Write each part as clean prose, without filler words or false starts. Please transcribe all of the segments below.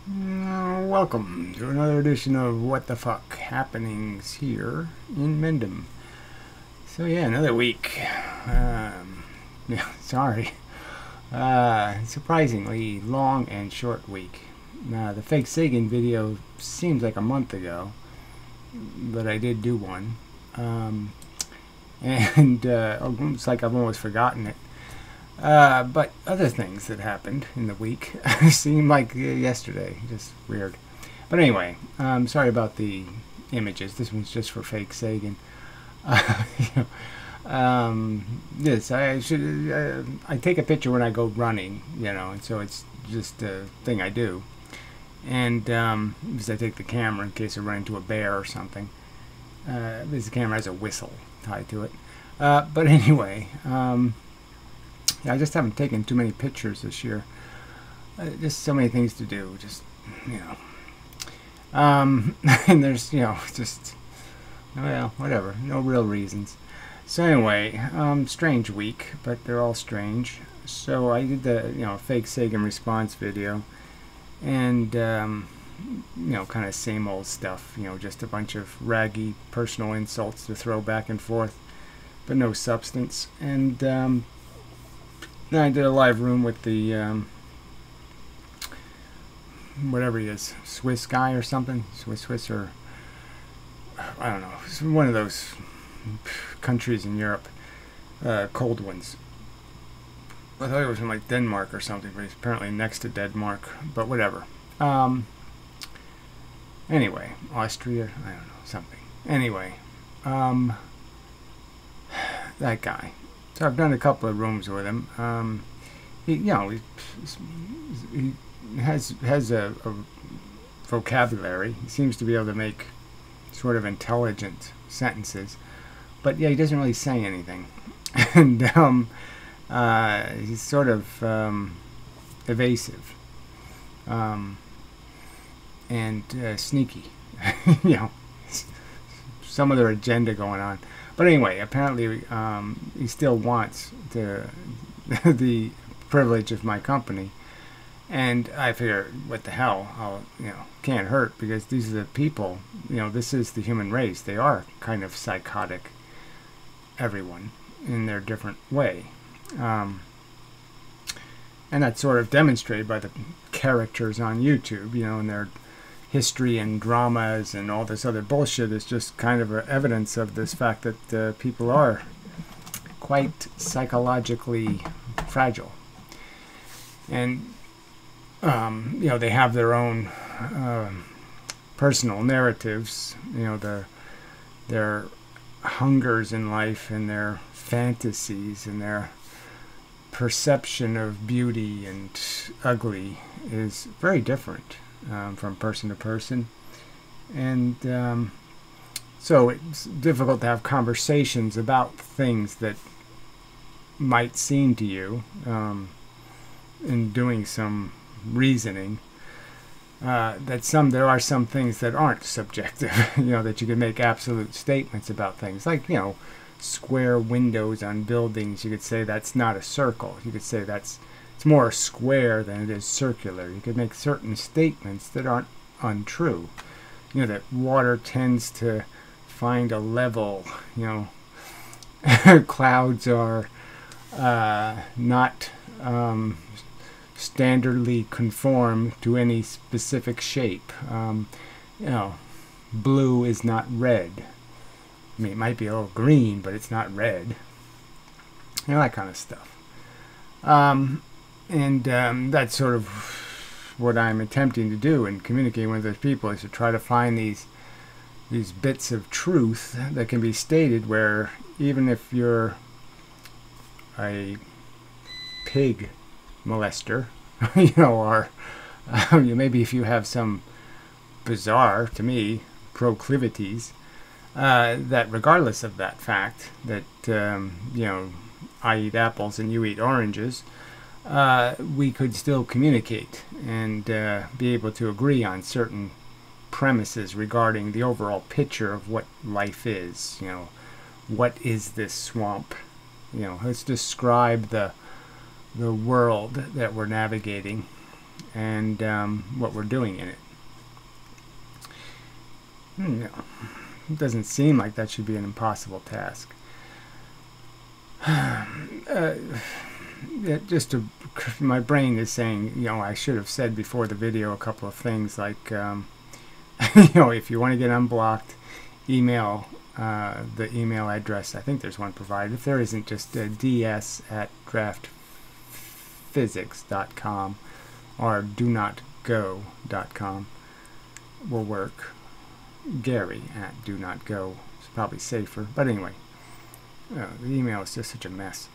Welcome to another edition of What the Fuck Happenings here in Mendham. So yeah, another week. Yeah, sorry. Surprisingly long and short week. The fake Sagan video seems like a month ago, but I did do one. It's like I've almost forgotten it. But other things that happened in the week seem like yesterday. Just weird. But anyway, sorry about the images. This one's just for fake Sagan. This I should I take a picture when I go running, and so it's just a thing I do. And because I take the camera in case I run into a bear or something. Because the camera has a whistle tied to it. But anyway. I just haven't taken too many pictures this year. Just so many things to do. Just, and there's, just, well, whatever. No real reasons. So anyway, strange week, but they're all strange. So I did the, fake Sagan response video. And, kind of same old stuff. Just a bunch of raggy personal insults to throw back and forth. But no substance. And, then I did a live room with the, whatever he is, Swiss guy or something. Swiss or, I don't know, it's one of those countries in Europe, cold ones. I thought it was in like Denmark or something, but he's apparently next to Denmark, but whatever. Anyway, Austria, I don't know, something. Anyway, that guy. So I've done a couple of rooms with him. He has a vocabulary. He seems to be able to make sort of intelligent sentences, but yeah, he doesn't really say anything. And he's sort of evasive and sneaky. Some other agenda going on. But anyway, apparently he still wants the privilege of my company. And I figure, what the hell, can't hurt, because these are the people, this is the human race. They are kind of psychotic, everyone, in their different way. And that's sort of demonstrated by the characters on YouTube, and their history and dramas and all this other bullshit is just kind of evidence of this fact that people are quite psychologically fragile. And, they have their own personal narratives, their hungers in life and their fantasies and their perception of beauty and ugly is very different. From person to person, and so it's difficult to have conversations about things that might seem to you, in doing some reasoning, there are some things that aren't subjective, that you can make absolute statements about things, like, square windows on buildings. You could say that's not a circle. You could say it's more square than it is circular. You could make certain statements that aren't untrue. That water tends to find a level. Clouds are not standardly conform to any specific shape. Blue is not red. I mean, it might be a little green, but it's not red. That kind of stuff. And that's sort of what I'm attempting to do in communicating with those people, is to try to find these bits of truth that can be stated, where even if you're a pig molester, or maybe if you have some bizarre, to me, proclivities, that regardless of that fact that I eat apples and you eat oranges, we could still communicate and be able to agree on certain premises regarding the overall picture of what life is. What is this swamp? Let's describe the world that we're navigating and what we're doing in it. No, it doesn't seem like that should be an impossible task. My brain is saying, I should have said before the video a couple of things like, if you want to get unblocked, email the email address. I think there's one provided. If there isn't, just ds@draftphysics.com or donotgo.com will work. Gary@donotgo is probably safer. But anyway, the email is just such a mess.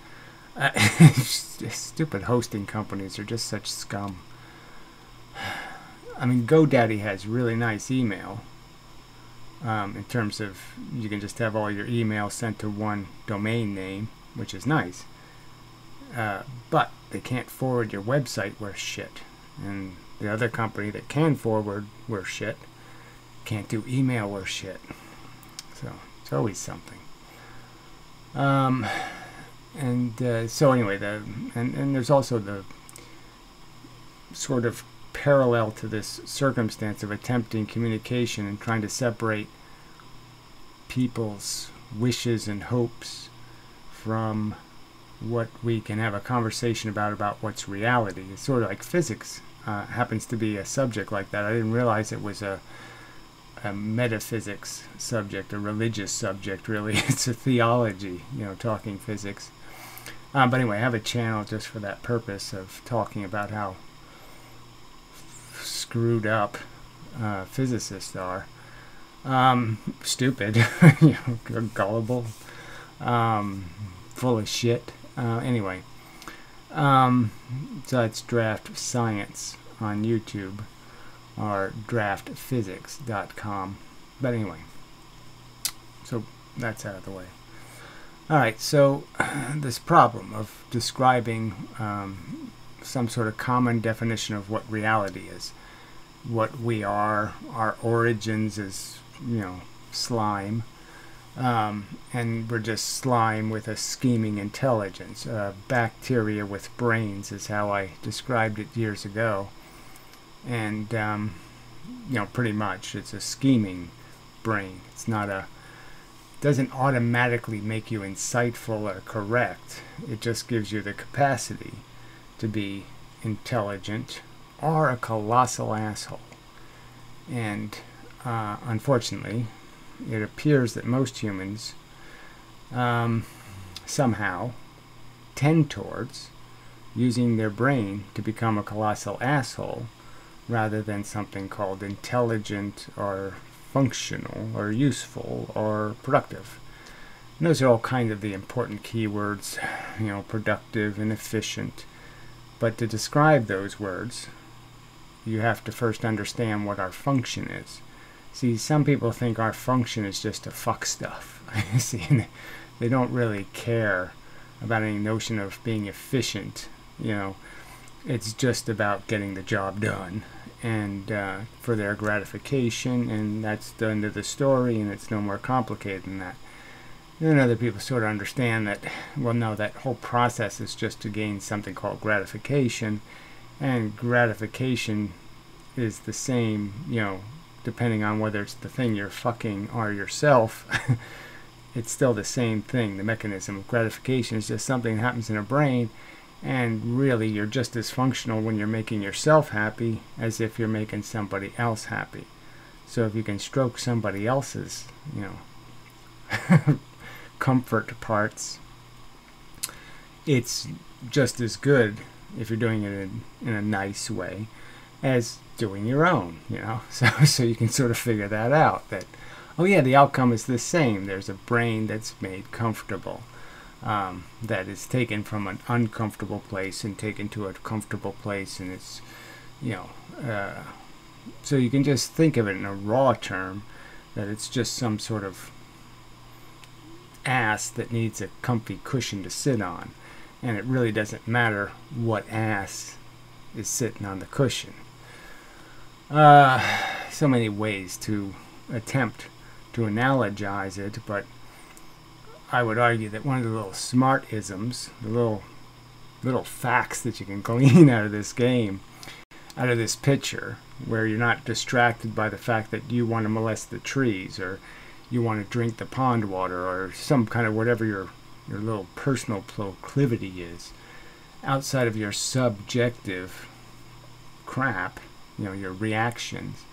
Stupid hosting companies are just such scum. I mean, GoDaddy has really nice email in terms of you can just have all your email sent to one domain name, which is nice. But they can't forward your website worth shit. And the other company that can forward worth shit can't do email worth shit. So it's always something. So anyway, and there's also the sort of parallel to this circumstance of attempting communication and trying to separate people's wishes and hopes from what we can have a conversation about what's reality. It's sort of like physics happens to be a subject like that. I didn't realize it was a metaphysics subject, a religious subject, really. It's a theology, talking physics. But anyway, I have a channel just for that purpose of talking about how screwed up physicists are. Stupid, gullible, full of shit. Anyway, so it's Draft Science on YouTube or draftphysics.com. But anyway, so that's out of the way. Alright, so this problem of describing some sort of common definition of what reality is, what we are, our origins is, slime, and we're just slime with a scheming intelligence. Bacteria with brains is how I described it years ago. And, pretty much it's a scheming brain. It's not doesn't automatically make you insightful or correct. It just gives you the capacity to be intelligent or a colossal asshole. And unfortunately, it appears that most humans somehow tend towards using their brain to become a colossal asshole rather than something called intelligent or functional or useful or productive. And those are all kind of the important keywords, productive and efficient. But to describe those words, you have to first understand what our function is. See, some people think our function is just to fuck stuff. See, they don't really care about any notion of being efficient. It's just about getting the job done and for their gratification, and that's the end of the story, and it's no more complicated than that. Then other people sort of understand that, well, no, that whole process is just to gain something called gratification, and gratification is the same, depending on whether it's the thing you're fucking or yourself. It's still the same thing. The mechanism of gratification is just something that happens in a brain, and really you're just as functional when you're making yourself happy as if you're making somebody else happy. So if you can stroke somebody else's, comfort parts, it's just as good if you're doing it in a nice way as doing your own, so you can sort of figure that out, that, oh yeah, the outcome is the same. There's a brain that's made comfortable, that is taken from an uncomfortable place and taken to a comfortable place, and it's, so you can just think of it in a raw term, that it's just some sort of ass that needs a comfy cushion to sit on, and it really doesn't matter what ass is sitting on the cushion. So many ways to attempt to analogize it, but I would argue that one of the little smart-isms, the little facts that you can glean out of this game, out of this picture where you're not distracted by the fact that you want to molest the trees, or you want to drink the pond water, or some kind of whatever your little personal proclivity is, outside of your subjective crap, your reactions.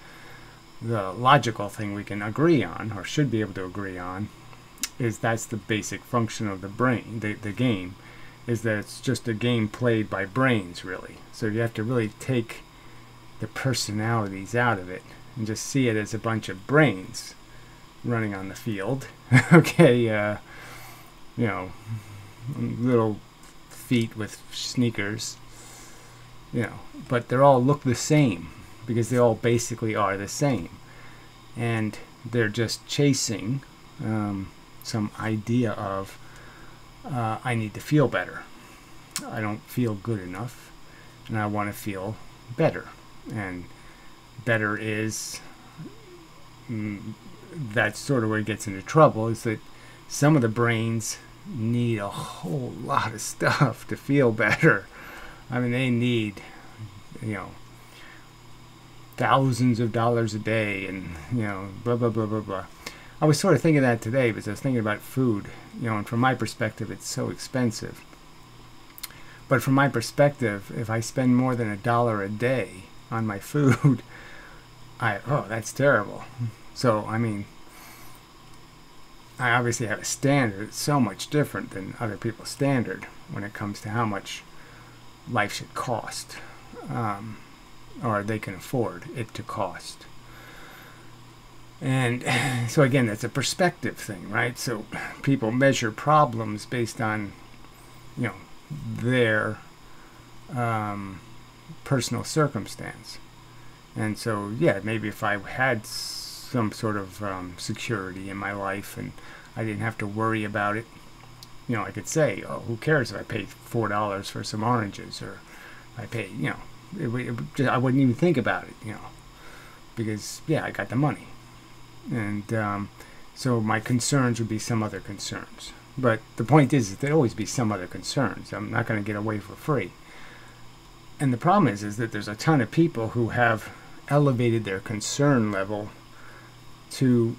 The logical thing we can agree on, or should be able to agree on, is that's the basic function of the brain, the game, is that it's just a game played by brains, really. So you have to really take the personalities out of it and just see it as a bunch of brains running on the field. Okay, little feet with sneakers, but they all look the same because they all basically are the same, and they're just chasing some idea of I need to feel better. I don't feel good enough, and I want to feel better. And better is, that's sort of where it gets into trouble, is that some of the brains need a whole lot of stuff to feel better. I mean, they need, thousands of dollars a day, and, blah, blah, blah, blah, blah. I was sort of thinking that today because I was thinking about food, and from my perspective, it's so expensive. But from my perspective, if I spend more than $1 a day on my food, that's terrible. So, I mean, I obviously have a standard. It's so much different than other people's standard when it comes to how much life should cost, or they can afford it to cost. And so again, that's a perspective thing, right? So people measure problems based on, their personal circumstance. And so, yeah, maybe if I had some sort of security in my life and I didn't have to worry about it, I could say, oh, who cares if I pay $4 for some oranges, or I pay, I wouldn't even think about it, because, yeah, I got the money. And so my concerns would be some other concerns. But the point is that there'd always be some other concerns. I'm not going to get away for free. And the problem is that there's a ton of people who have elevated their concern level to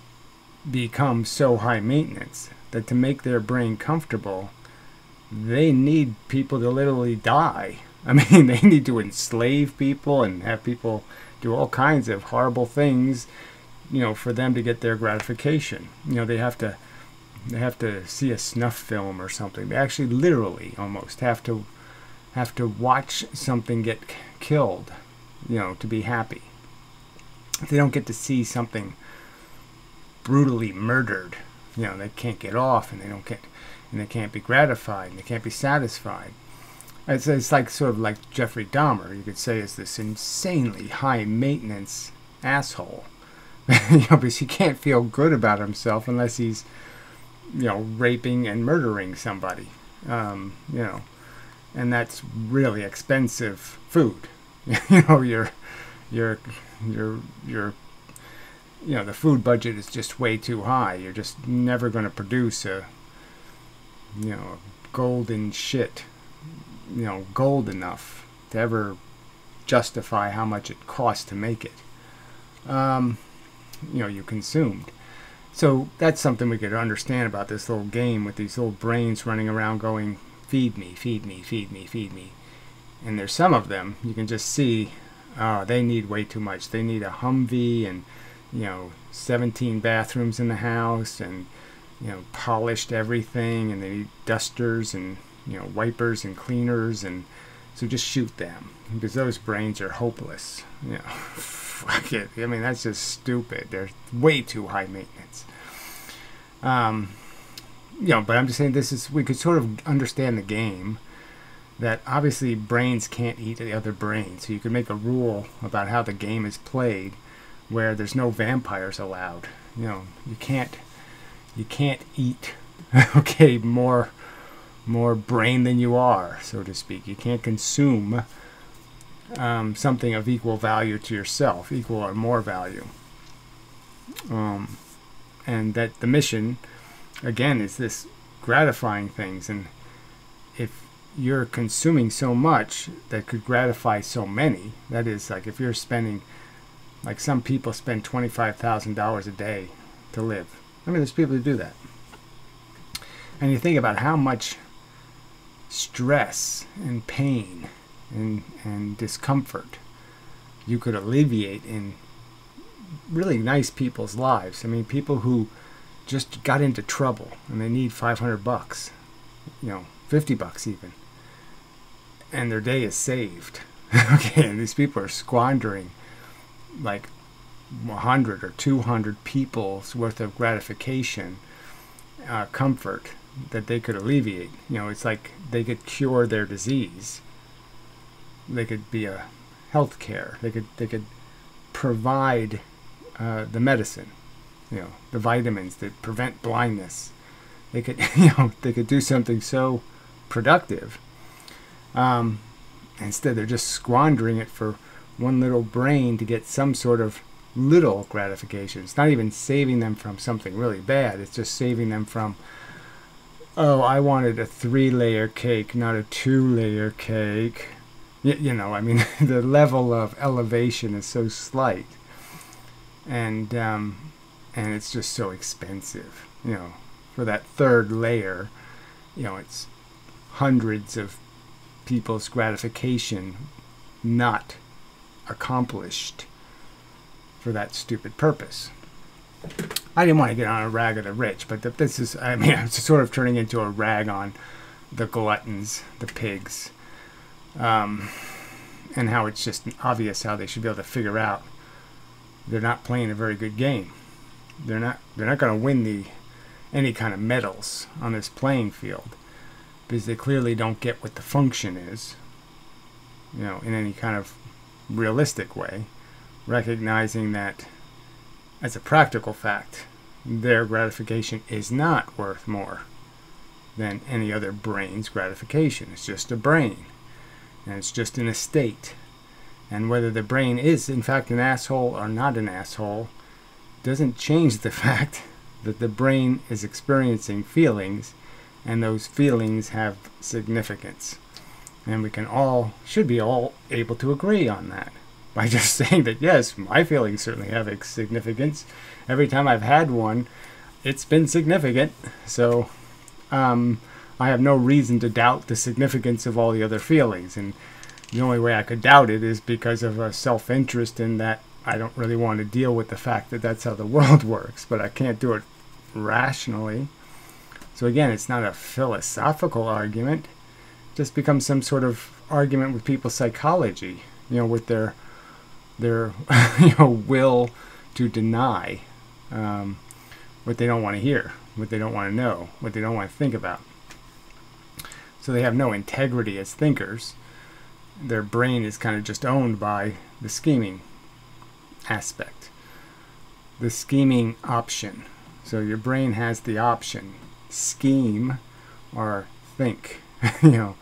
become so high maintenance that to make their brain comfortable, they need people to literally die. I mean, they need to enslave people and have people do all kinds of horrible things, for them to get their gratification. They have to see a snuff film or something. They actually literally almost have to watch something get killed, to be happy. If they don't get to see something brutally murdered, they can't get off, and they can't be gratified, and they can't be satisfied. It's like sort of like Jeffrey Dahmer, you could say, is this insanely high maintenance asshole. Because he can't feel good about himself unless he's, raping and murdering somebody, and that's really expensive food. The food budget is just way too high. You're just never going to produce a golden shit, gold enough to ever justify how much it costs to make it. You consumed. So that's something we could understand about this little game with these little brains running around going, feed me, feed me, feed me, feed me. And there's some of them, you can just see, they need way too much. They need a Humvee and, 17 bathrooms in the house and, polished everything, and they need dusters and, wipers and cleaners, and so just shoot them, because those brains are hopeless. Fuck it. I mean, that's just stupid. They're way too high maintenance. But I'm just saying we could sort of understand the game, that obviously brains can't eat the other brain. So you could make a rule about how the game is played where there's no vampires allowed. You can't eat, okay, more brain than you are, so to speak. You can't consume something of equal value to yourself, equal or more value. And that the mission, again, is this gratifying things. And if you're consuming so much that could gratify so many. That is, like, if you're spending, like, some people spend $25,000 a day to live. I mean, there's people who do that. And you think about how much stress and pain and discomfort you could alleviate in really nice people's lives. I mean, people who just got into trouble and they need $500, you know, $50 even, and their day is saved. Okay, and these people are squandering like 100 or 200 people's worth of gratification, comfort that they could alleviate. You know, it's like they could cure their disease. They could be a health care. They could provide the medicine, you know, the vitamins that prevent blindness. They could, you know, they could do something so productive. Instead, they're just squandering it for one little brain to get some sort of little gratification. It's not even saving them from something really bad. It's just saving them from, oh, I wanted a 3-layer cake, not a 2-layer cake. You know, I mean, the level of elevation is so slight, and it's just so expensive. You know, for that 3rd layer, you know, it's hundreds of people's gratification not accomplished for that stupid purpose. I didn't want to get on a rag of the rich, but this is, I mean, it's sort of turning into a rag on the gluttons, the pigs, and how it's just obvious how they should be able to figure out they're not playing a very good game. They're not going to win any kind of medals on this playing field, because they clearly don't get what the function is, you know, in any kind of realistic way, recognizing that as a practical fact, their gratification is not worth more than any other brain's gratification. It's just a brain, and it's just in a state. And whether the brain is in fact an asshole or not an asshole doesn't change the fact that the brain is experiencing feelings, and those feelings have significance. And we should be all able to agree on that by just saying that, yes, my feelings certainly have a significance. Every time I've had one, it's been significant. So I have no reason to doubt the significance of all the other feelings. And the only way I could doubt it is because of a self-interest in that I don't really want to deal with the fact that that's how the world works, but I can't do it rationally. So again, it's not a philosophical argument. It just becomes some sort of argument with people's psychology, you know, with their you know, will to deny what they don't want to hear, what they don't want to know, what they don't want to think about. So they have no integrity as thinkers. Their brain is kind of just owned by the scheming aspect, the scheming option. So your brain has the option: scheme or think, you know,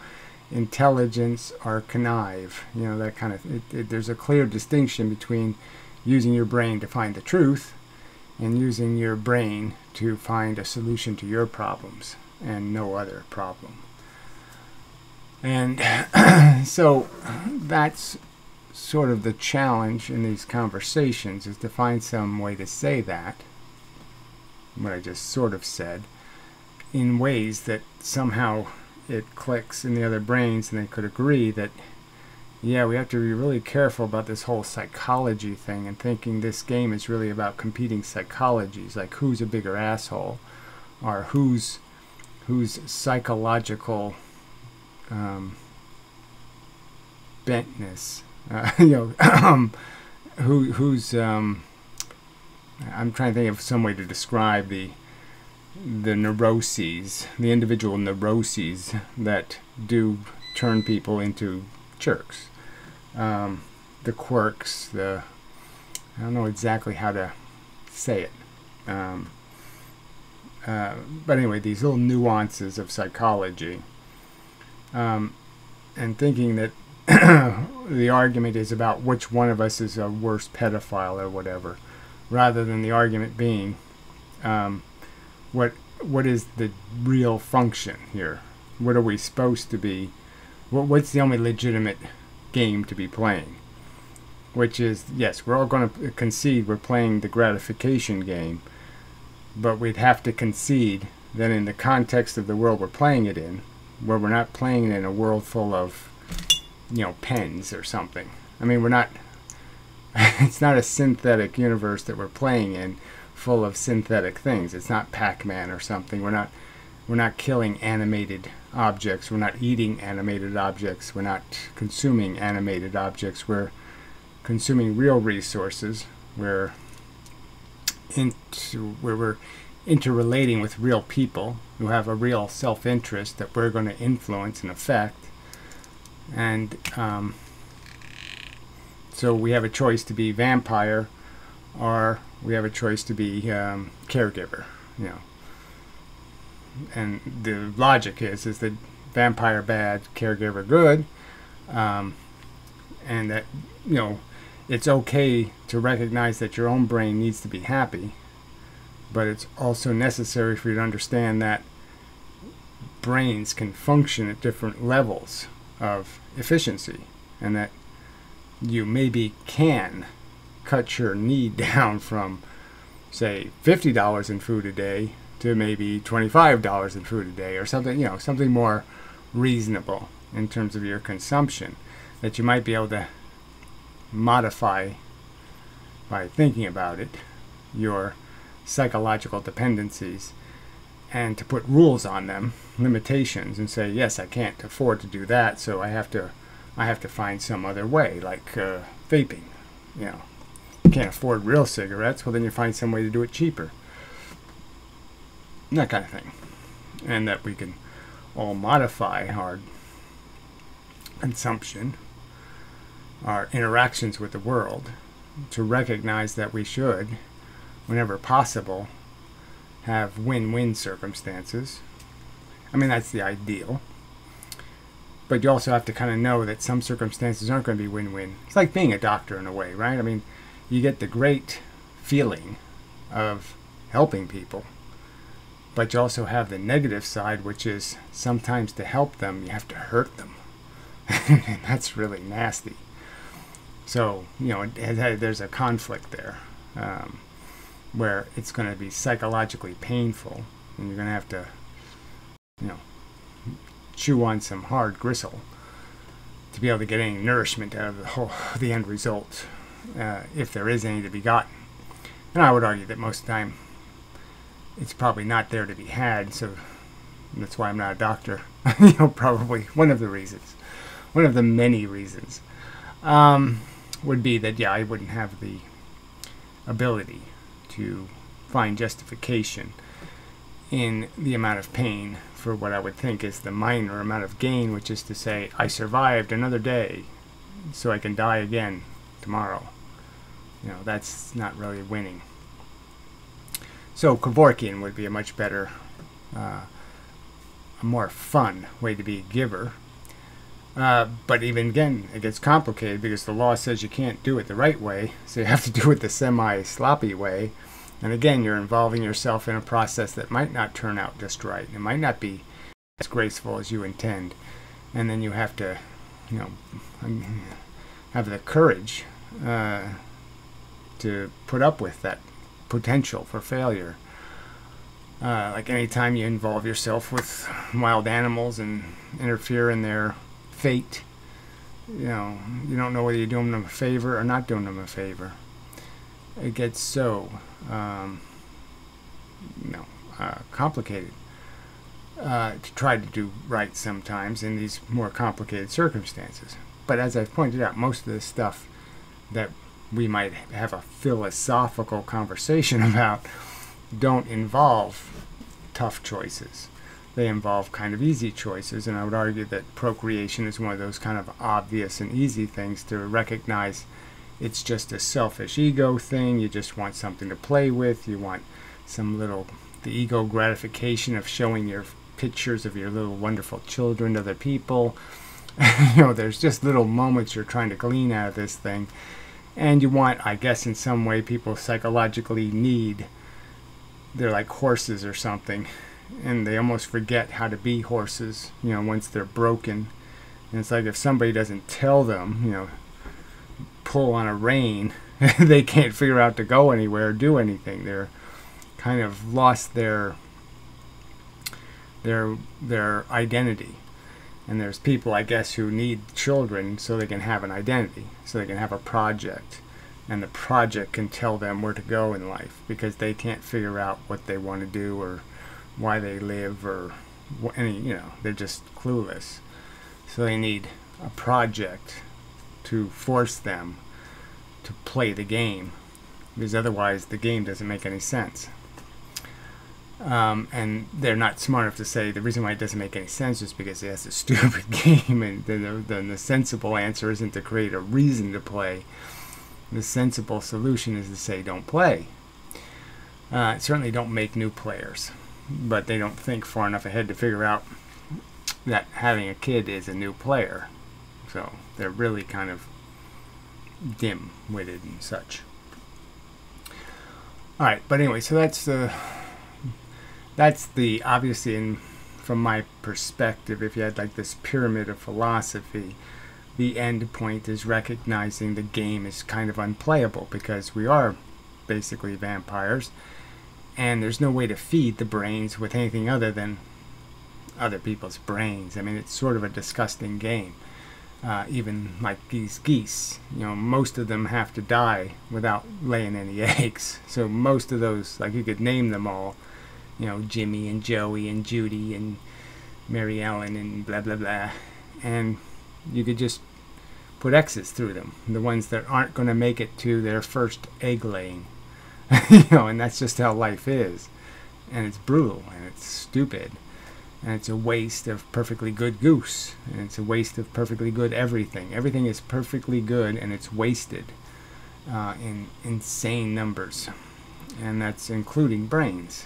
intelligence or connive, you know, that kind of, there's a clear distinction between using your brain to find the truth and using your brain to find a solution to your problems and no other problem. And so that's sort of the challenge in these conversations, is to find some way to say that, what I just sort of said, in ways that somehow it clicks in the other brains and they could agree that, yeah, we have to be really careful about this whole psychology thing, and thinking this game is really about competing psychologies, like who's a bigger asshole, or whose psychological bentness, you know, who's I'm trying to think of some way to describe the neuroses, the individual neuroses that do turn people into jerks, the quirks, I don't know exactly how to say it, but anyway, these little nuances of psychology, and thinking that the argument is about which one of us is a worse pedophile or whatever, rather than the argument being what is the real function here. what are we supposed to be? What's the only legitimate game to be playing? Which is, yes, we're all going to concede we're playing the gratification game, but we'd have to concede that in the context of the world we're playing it in, where we're not playing it in a world full of, pens or something. I mean, we're not, it's not a synthetic universe that we're playing in full of synthetic things. It's not Pac-Man or something. We're not killing animated objects. We're not eating animated objects. We're not consuming animated objects. We're consuming real resources. We're interrelating with real people who have a real self-interest that we're going to influence and affect. And so we have a choice to be vampire, or we have a choice to be caregiver. And the logic is that vampire bad, caregiver good, and that it's okay to recognize that your own brain needs to be happy, but it's also necessary for you to understand that brains can function at different levels of efficiency, and that you maybe can cut your need down from, say, $50 in food a day to maybe $25 in food a day, or something, something more reasonable in terms of your consumption, that you might be able to modify by thinking about it, your psychological dependencies, and to put rules on them, limitations, and say, yes, I can't afford to do that, so I have to find some other way, like vaping. You can't afford real cigarettes, well then you find some way to do it cheaper. That kind of thing. And that we can all modify our consumption, our interactions with the world, to recognize that we should, whenever possible, have win-win circumstances. I mean, that's the ideal. But you also have to kind of know that some circumstances aren't going to be win-win. It's like being a doctor in a way, right? I mean, you get the great feeling of helping people, but you also have the negative side, which is sometimes to help them, you have to hurt them. And that's really nasty. So, there's a conflict there, where it's going to be psychologically painful, and you're going to have to, chew on some hard gristle to be able to get any nourishment out of the end result, if there is any to be gotten. And I would argue that most of the time it's probably not there to be had, so that's why I'm not a doctor. Probably one of the reasons, one of the many reasons, would be that, I wouldn't have the ability to find justification in the amount of pain for what I would think is the minor amount of gain, which is to say, I survived another day, so I can die again tomorrow. That's not really winning. So Kevorkian would be a much better, a more fun way to be a giver. But even again, it gets complicated because the law says you can't do it the right way, so you have to do it the semi-sloppy way. And again, you're involving yourself in a process that might not turn out just right. It might not be as graceful as you intend. And then you have to, have the courage to put up with that potential for failure. Like any time you involve yourself with wild animals and interfere in their fate, you don't know whether you're doing them a favor or not doing them a favor. It gets so complicated to try to do right sometimes in these more complicated circumstances. But as I've pointed out, most of the stuff that we might have a philosophical conversation about don't involve tough choices. They involve kind of easy choices, and I would argue that procreation is one of those kind of obvious and easy things to recognize. It's just a selfish ego thing. You just want something to play with. You want the ego gratification of showing your pictures of your little wonderful children to other people. There's just little moments you're trying to glean out of this thing. And you want, I guess in some way, people psychologically need, they're like horses or something. and they almost forget how to be horses, you know, once they're broken. And it's like if somebody doesn't tell them, you know, pull on a rein, they can't figure out to go anywhere or do anything. They're kind of lost their identity. And there's people, I guess, who need children so they can have an identity, so they can have a project, and the project can tell them where to go in life, because they can't figure out what they want to do or why they live or any, you know, they're just clueless. So they need a project to force them to play the game, because otherwise the game doesn't make any sense. And they're not smart enough to say the reason why it doesn't make any sense is because it's a stupid game, and then the sensible answer isn't to create a reason to play. The sensible solution is to say don't play. Certainly don't make new players, but they don't think far enough ahead to figure out that having a kid is a new player. So they're really kind of dim-witted and such. Alright, but anyway, so that's the obviously, from my perspective, if you had like this pyramid of philosophy, the end point is recognizing the game is kind of unplayable, because we are basically vampires, and there's no way to feed the brains with anything other than other people's brains. I mean, it's sort of a disgusting game. Even like these geese, you know, most of them have to die without laying any eggs. So most of those, like, you could name them all, you know, Jimmy and Joey and Judy and Mary Ellen and blah blah blah, and you could just put X's through them, the ones that aren't going to make it to their first egg laying. You know, and that's just how life is, and it's brutal, and it's stupid, and it's a waste of perfectly good goose, and it's a waste of perfectly good everything. Everything is perfectly good, and it's wasted in insane numbers, and that's including brains,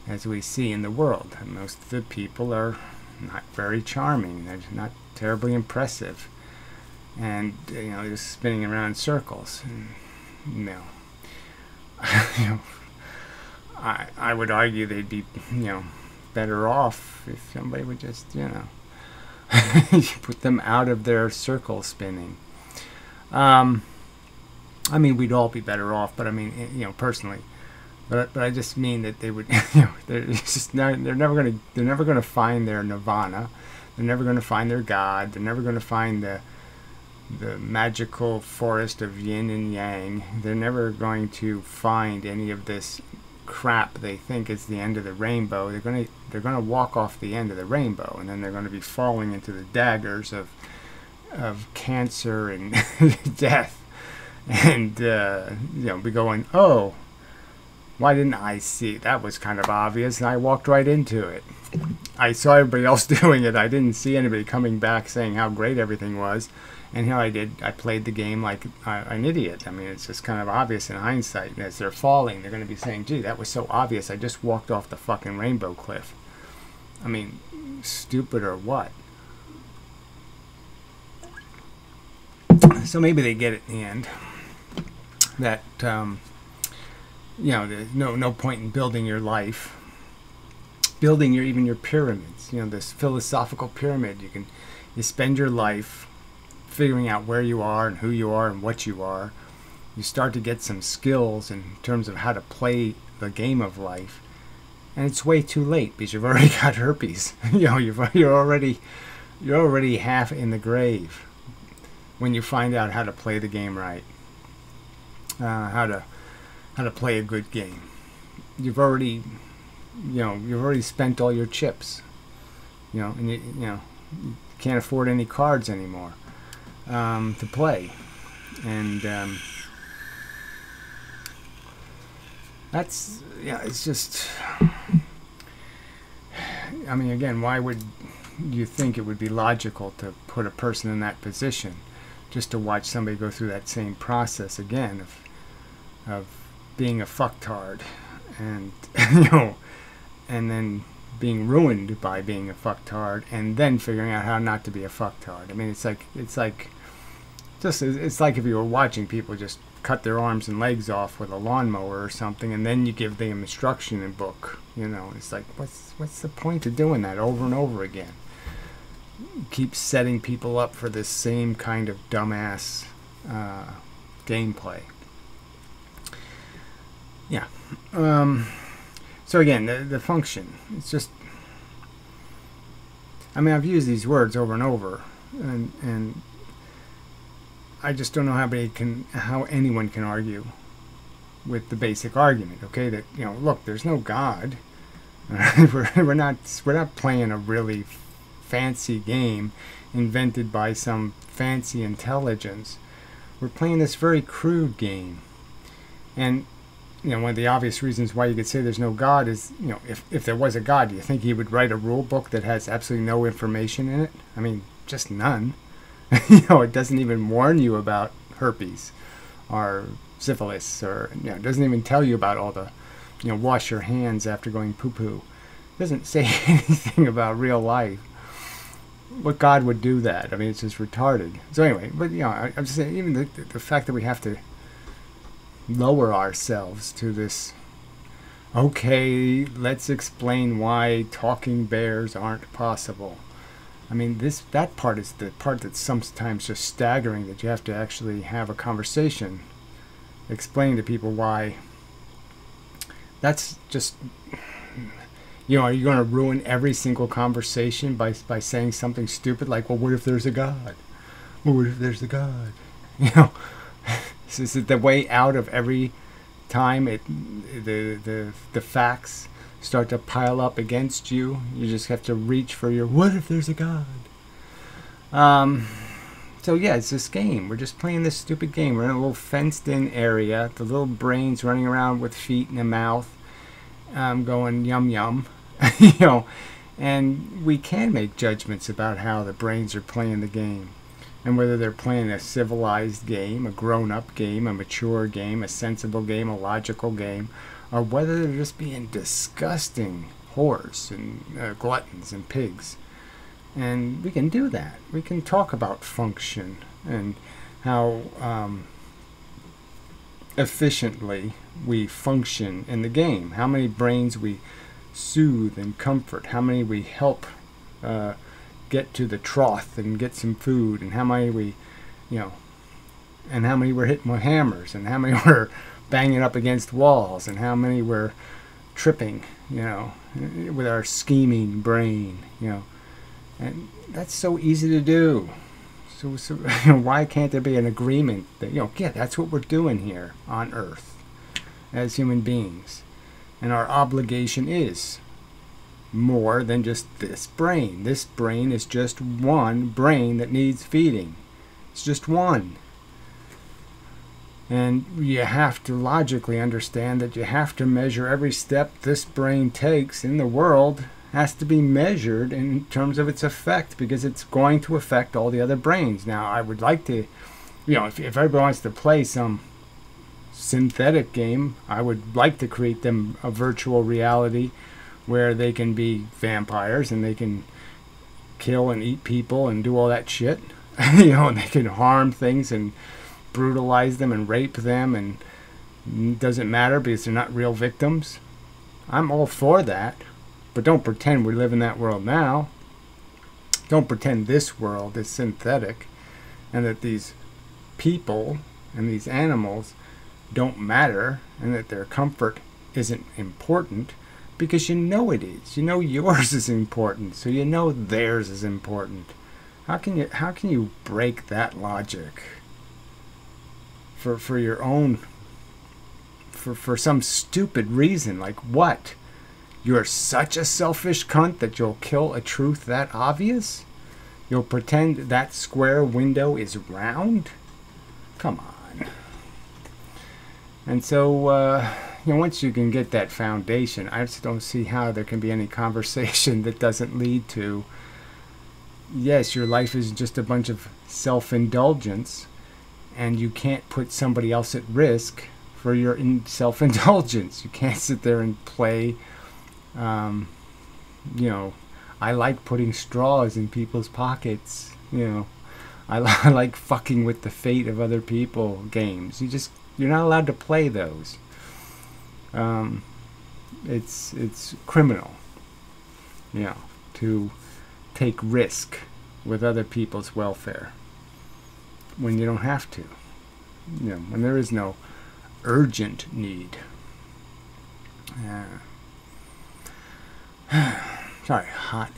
as we see in the world. And most of the people are not very charming. They're not terribly impressive, and you know, just spinning around in circles. And, you know, you know, I would argue they'd be, you know, better off if somebody would just, you know, put them out of their circle spinning. I mean, we'd all be better off, but I mean, you know, personally. But I just mean that they would, you know, they're never gonna find their nirvana. They're never gonna find their God. They're never gonna find the magical forest of yin and yang. They're never going to find any of this crap they think is the end of the rainbow. They're gonna walk off the end of the rainbow, and then they're gonna be falling into the daggers of cancer and death, and you know, be going, oh, why didn't I see? That was kind of obvious, and I walked right into it. I saw everybody else doing it. I didn't see anybody coming back saying how great everything was. And here I did. I played the game like an idiot. I mean, it's just kind of obvious in hindsight. And as they're falling, they're going to be saying, gee, that was so obvious. I just walked off the fucking rainbow cliff. I mean, stupid or what? So maybe they get it in the end. That, you know, there's no point in building your life, building even your pyramids. You know, this philosophical pyramid. You spend your life figuring out where you are and who you are and what you are. You start to get some skills in terms of how to play the game of life, and it's way too late because you've already got herpes. You know, you're already half in the grave when you find out how to play the game right, how to play a good game. You've already spent all your chips. You know, and you can't afford any cards anymore to play, and that's, yeah, it's just, I mean, again, why would you think it would be logical to put a person in that position just to watch somebody go through that same process again of being a fucktard, and you know, and then being ruined by being a fucktard, and then figuring out how not to be a fucktard. I mean, it's like if you were watching people just cut their arms and legs off with a lawnmower or something, and then you give the instruction in book. You know, it's like, what's the point of doing that over and over again? Keep setting people up for this same kind of dumbass gameplay. Yeah. So again, the function. It's just, I mean, I've used these words over and over, and I just don't know how anyone can argue with the basic argument. Okay, that, you know, look, there's no God. we're not playing a really fancy game invented by some fancy intelligence. We're playing this very crude game. And, you know, one of the obvious reasons why you could say there's no God is, you know, if there was a God, do you think he would write a rule book that has absolutely no information in it? I mean, just none. You know, it doesn't even warn you about herpes or syphilis, or, you know, it doesn't even tell you about all the, you know, wash your hands after going poo-poo. It doesn't say anything about real life. What God would do that? I mean, it's just retarded. So anyway, but, you know, I'm just saying, even the fact that we have to lower ourselves to this, okay, let's explain why talking bears aren't possible. I mean, that part is the part that's sometimes just staggering, that you have to actually have a conversation explaining to people why. That's just, you know, are you going to ruin every single conversation by saying something stupid like, well, what if there's a God? Well, what if there's a God? You know, is it the way out of every time the facts start to pile up against you? You just have to reach for your, what if there's a God? So yeah, it's this game. We're just playing this stupid game. We're in a little fenced-in area. The little brains running around with feet and a mouth, going yum yum. You know, and we can make judgments about how the brains are playing the game, and whether they're playing a civilized game, a grown-up game, a mature game, a sensible game, a logical game, or whether they're just being disgusting whores and gluttons and pigs. And we can do that. We can talk about function and how efficiently we function in the game, how many brains we soothe and comfort, how many we help get to the trough and get some food, and how many we, you know, and how many we're hitting with hammers, and how many we're banging up against walls, and how many we're tripping, you know, with our scheming brain, you know. And that's so easy to do. So you know, why can't there be an agreement that, you know, yeah, that's what we're doing here on Earth as human beings, and our obligation is more than just this brain. This brain is just one brain that needs feeding. It's just one. And you have to logically understand that you have to measure every step this brain takes in the world has to be measured in terms of its effect, because it's going to affect all the other brains. Now, I would like to, you know, if everybody wants to play some synthetic game, I would like to create them a virtual reality where they can be vampires and they can kill and eat people and do all that shit. You know, and they can harm things and brutalize them and rape them, and it doesn't matter because they're not real victims. I'm all for that, but don't pretend we live in that world now. Don't pretend this world is synthetic and that these people and these animals don't matter and that their comfort isn't important, because you know it is. You know yours is important, so you know theirs is important. How can you break that logic for your own, for some stupid reason? Like what? You're such a selfish cunt that you'll kill a truth that obvious? You'll pretend that square window is round? Come on. And so, you know, once you can get that foundation, I just don't see how there can be any conversation that doesn't lead to, yes, your life is just a bunch of self-indulgence, and you can't put somebody else at risk for your self-indulgence. You can't sit there and play, you know, I like putting straws in people's pockets, you know, I like fucking with the fate of other people games. You You're not allowed to play those. It's criminal, you know, to take risk with other people's welfare when you don't have to. You know, when there is no urgent need. Sorry, hot.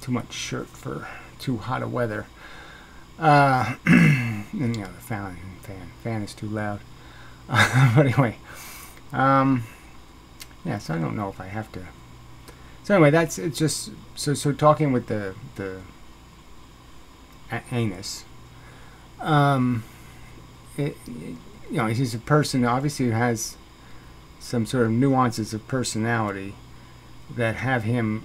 Too much shirt for too hot a weather. And you know, the fan is too loud. But anyway, yeah. So I don't know if I have to. So anyway, it's just so talking with the anus. You know, he's a person obviously who has some sort of nuances of personality that have him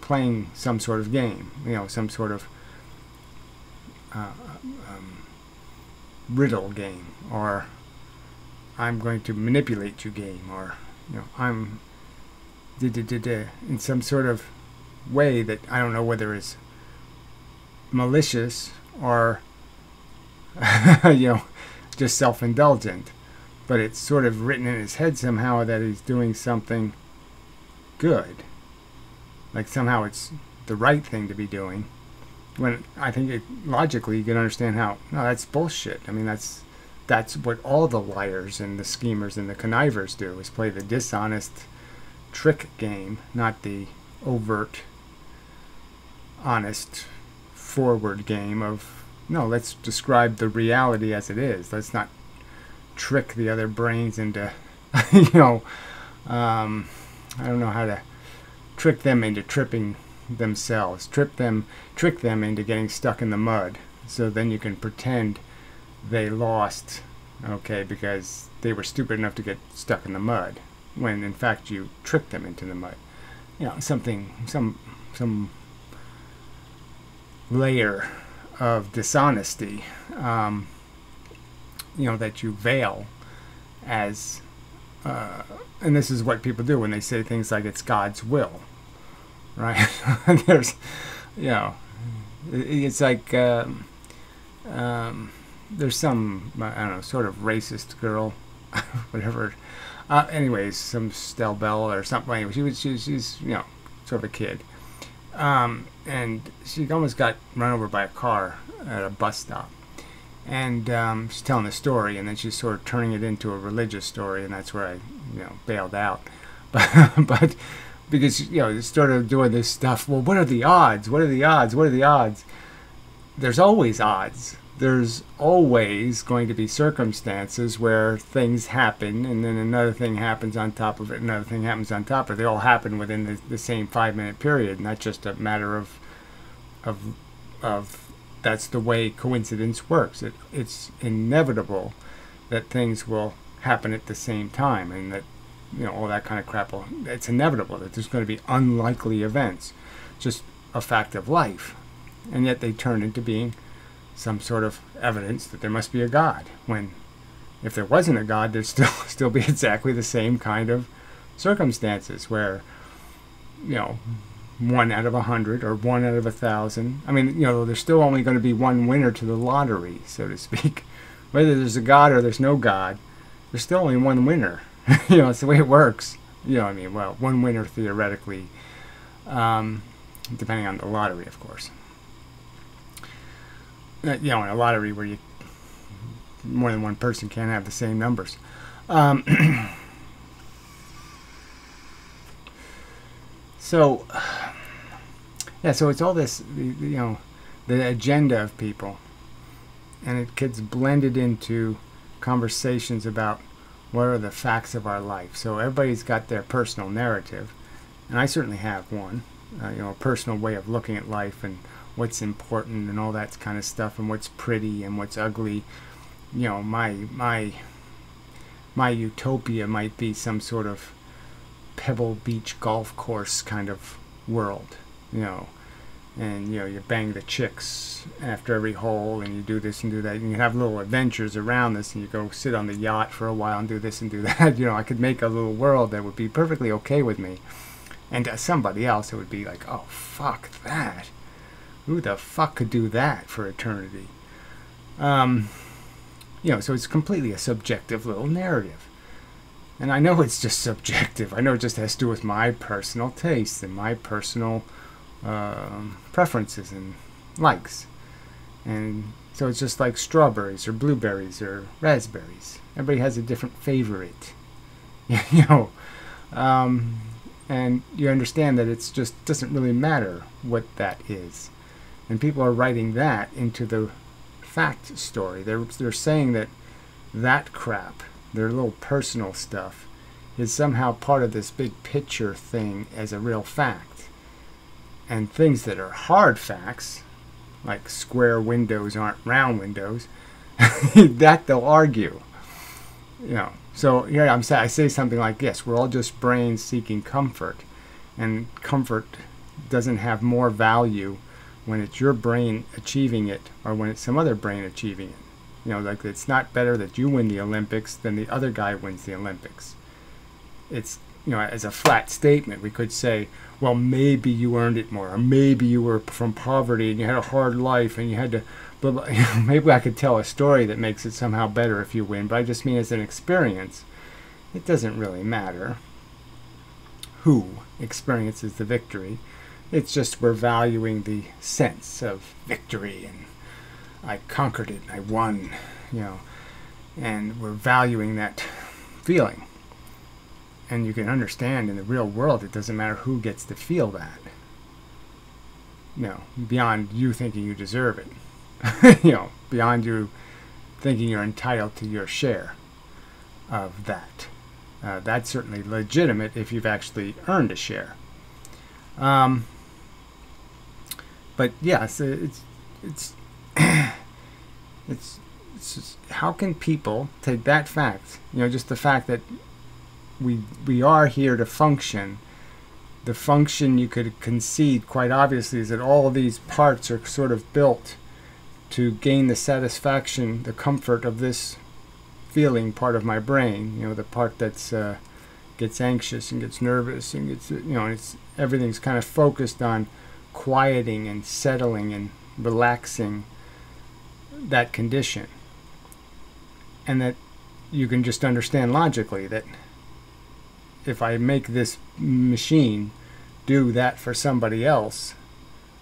playing some sort of game, you know, some sort of riddle game, or I'm going to manipulate you game, or, you know, I'm in some sort of way that I don't know whether it's malicious or you know, just self-indulgent, but it's sort of written in his head somehow that he's doing something good, like somehow it's the right thing to be doing, when I think logically you can understand how, no, that's bullshit. I mean, that's what all the liars and the schemers and the connivers do, is play the dishonest trick game, not the overt honest forward game of, no, let's describe the reality as it is. Let's not trick the other brains into you know, I don't know how to trick them into tripping themselves, trick them into getting stuck in the mud, so then you can pretend they lost, okay, because they were stupid enough to get stuck in the mud, when in fact you tricked them into the mud. You know, some layer of dishonesty, you know, that you veil as, and this is what people do when they say things like it's God's will, right? There's, you know, it's like there's some, I don't know, sort of racist girl, whatever. Anyways, some Stell Bell or something. Anyway, she's you know, sort of a kid. And she almost got run over by a car at a bus stop. And she's telling the story, and then she's sort of turning it into a religious story, and that's where I, you know, bailed out. But because, you know, started doing this stuff, well, what are the odds? What are the odds? What are the odds? There's always odds. There's always going to be circumstances where things happen, and then another thing happens on top of it, another thing happens on top of it. They all happen within the same 5-minute period, not just a matter of that's the way coincidence works. It's inevitable that things will happen at the same time, and that, you know, all that kind of crap. It's inevitable that there's going to be unlikely events, just a fact of life, and yet they turn into being some sort of evidence that there must be a God, when if there wasn't a God, there'd still be exactly the same kind of circumstances where, you know, 1 out of 100 or 1 out of 1,000. I mean, you know, there's still only going to be one winner to the lottery, so to speak. Whether there's a God or there's no God, there's still only one winner. You know, it's the way it works. You know what I mean? Well, one winner theoretically, depending on the lottery, of course. You know, in a lottery where you more than one person can't have the same numbers. So, yeah, so it's all this, you know, the agenda of people, and it gets blended into conversations about what are the facts of our life. So everybody's got their personal narrative, and I certainly have one, you know, a personal way of looking at life and what's important and all that kind of stuff, and what's pretty and what's ugly. You know, my utopia might be some sort of Pebble Beach golf course kind of world, you know, and, you know, you bang the chicks after every hole, and you do this and do that, and you have little adventures around this, and you go sit on the yacht for a while and do this and do that. You know, I could make a little world that would be perfectly okay with me, and to somebody else it would be like, oh, fuck that. Who the fuck could do that for eternity? So it's completely a subjective little narrative. And I know it's just subjective. I know it just has to do with my personal tastes and my personal preferences and likes. And so it's just like strawberries or blueberries or raspberries. Everybody has a different favorite. And you understand that it's just doesn't really matter what that is. And people are writing that into the fact story. They're saying that crap, their little personal stuff, is somehow part of this big picture thing as a real fact. And things that are hard facts, like square windows aren't round windows, that they'll argue. So I say something like, yes, we're all just brains seeking comfort, and comfort doesn't have more value when it's your brain achieving it or when it's some other brain achieving it. Like it's not better that you win the Olympics than the other guy wins the Olympics. It's, as a flat statement, we could say, well, maybe you earned it more, or maybe you were from poverty and you had a hard life and you had to, blah, blah. Maybe I could tell a story that makes it somehow better if you win, but I just mean as an experience. It doesn't really matter who experiences the victory. It's just we're valuing the sense of victory, and I conquered it, and I won, and we're valuing that feeling. And you can understand in the real world, it doesn't matter who gets to feel that. Beyond you thinking you deserve it. Beyond you thinking you're entitled to your share of that. That's certainly legitimate if you've actually earned a share. But yes, it's just, how can people take that fact, just the fact that we are here to function. The function you could concede quite obviously is that all of these parts are sort of built to gain the satisfaction, the comfort of this feeling part of my brain. The part that's gets anxious and gets nervous and gets, it's everything's kind of focused on quieting and settling and relaxing that condition. And that you can just understand logically that if I make this machine do that for somebody else,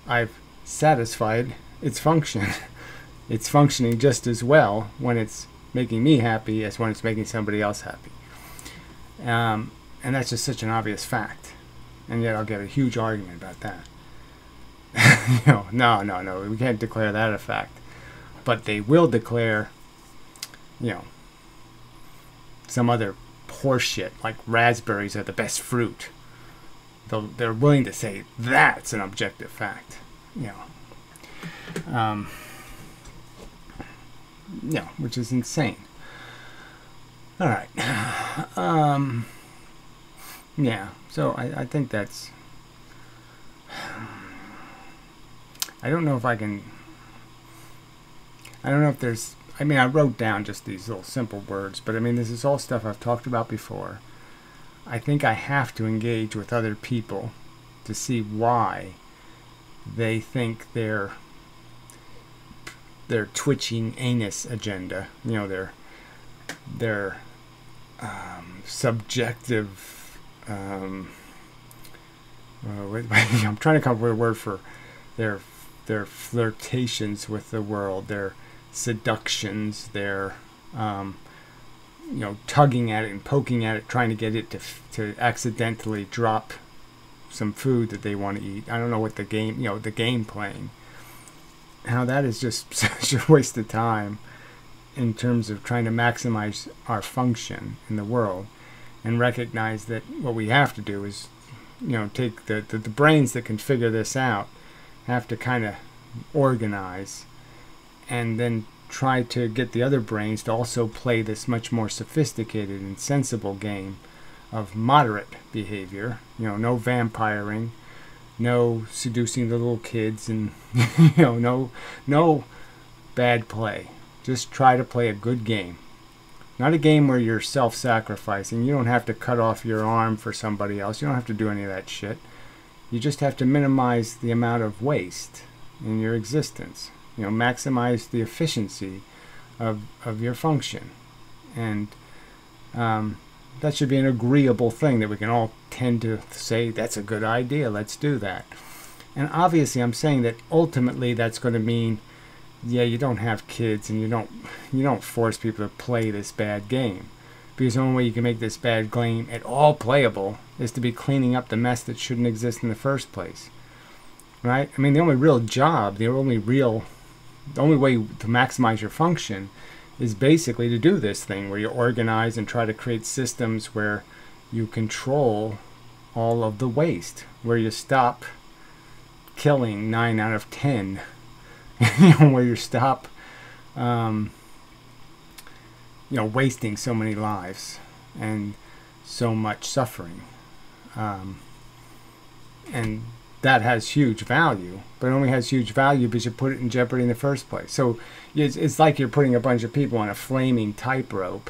I've satisfied its function. It's functioning just as well when it's making me happy as when it's making somebody else happy. And that's just such an obvious fact. And yet I'll get a huge argument about that. No, we can't declare that a fact. But they will declare, some other horseshit, like raspberries are the best fruit. They're willing to say that's an objective fact. Which is insane. All right. So I think that's... I don't know if there's... I wrote down just these little simple words, but this is all stuff I've talked about before. I think I have to engage with other people to see why they think their twitching anus agenda, their subjective, I'm trying to come up with a word for their flirtations with the world, their seductions, their tugging at it and poking at it, trying to get it to accidentally drop some food that they want to eat. I don't know what the game playing, how that is just such a waste of time in terms of trying to maximize our function in the world, and recognize that what we have to do is take the brains that can figure this out, have to kind of organize and then try to get the other brains to also play this much more sophisticated and sensible game of moderate behavior. No vampiring, no seducing the little kids, and no bad play. Just try to play a good game. Not a game where you're self-sacrificing. You don't have to cut off your arm for somebody else. You don't have to do any of that shit. You just have to minimize the amount of waste. in your existence. Maximize the efficiency of your function. And that should be an agreeable thing that we can all tend to say, that's a good idea, let's do that. And obviously I'm saying that ultimately that's going to mean, yeah, you don't have kids and you don't force people to play this bad game. Because the only way you can make this bad game at all playable is to be cleaning up the mess that shouldn't exist in the first place. Right? I mean, the only real job, the only way to maximize your function is basically to do this thing where you organize and try to create systems where you control all of the waste, where you stop killing 9 out of 10, where you stop wasting so many lives and so much suffering. And that has huge value, but it only has huge value because you put it in jeopardy in the first place. So it's like you're putting a bunch of people on a flaming tightrope,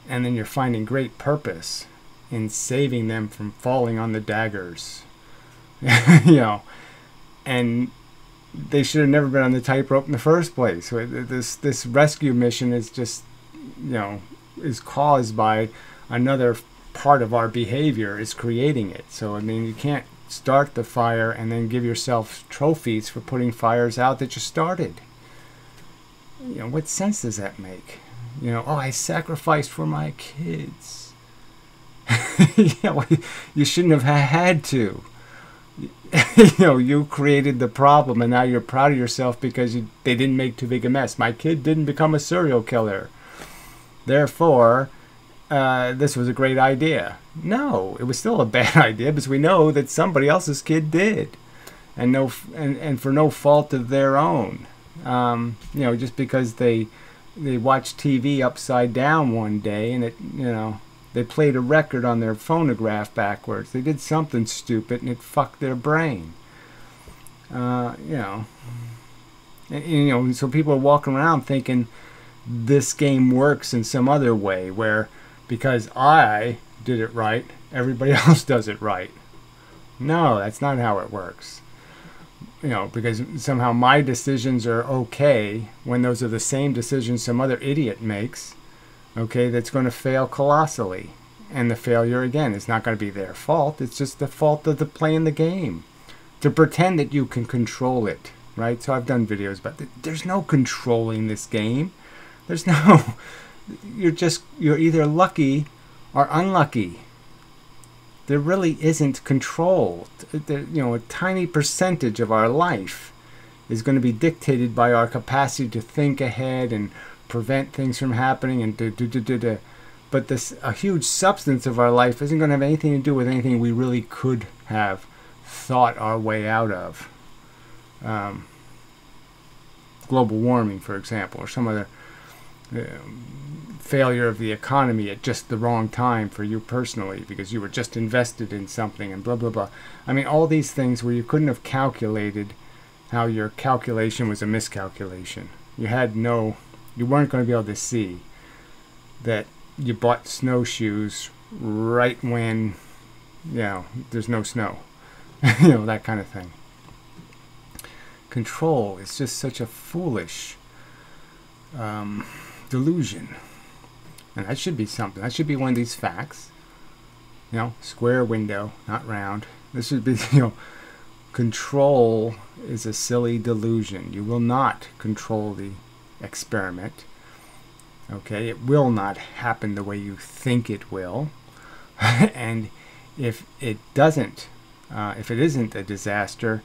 and then you're finding great purpose in saving them from falling on the daggers. And they should have never been on the tightrope in the first place. So this rescue mission is just, is caused by another part of our behavior is creating it. So I mean, you can't start the fire and then give yourself trophies for putting fires out that you started. What sense does that make? I sacrificed for my kids. You shouldn't have had to. You created the problem, and now you're proud of yourself because they didn't make too big a mess. My kid didn't become a serial killer, therefore this was a great idea. No, it was still a bad idea because we know that somebody else's kid did, and for no fault of their own. Just because they watched TV upside down one day and they played a record on their phonograph backwards. They did something stupid and it fucked their brain. So people are walking around thinking this game works in some other way where because I did it right, everybody else does it right. No, that's not how it works. Because somehow my decisions are okay when those are the same decisions some other idiot makes. Okay, that's going to fail colossally. And the failure, again, is not going to be their fault. It's just the fault of the playing the game. To pretend that you can control it, right? So I've done videos about that. There's no controlling this game. There's no... You're either lucky or unlucky. There really isn't control. A tiny percentage of our life is going to be dictated by our capacity to think ahead and prevent things from happening and but a huge substance of our life isn't going to have anything to do with anything we really could have thought our way out of. Global warming, for example, or some other failure of the economy at just the wrong time for you personally because you were just invested in something and blah blah blah. I mean, all these things where you couldn't have calculated how your calculation was a miscalculation. You weren't going to be able to see that you bought snowshoes right when, there's no snow. That kind of thing. Control is just such a foolish delusion. And that should be something. That should be one of these facts. Square window, not round. This should be, control is a silly delusion. You will not control the experiment. Okay, it will not happen the way you think it will. And if it doesn't, if it isn't a disaster,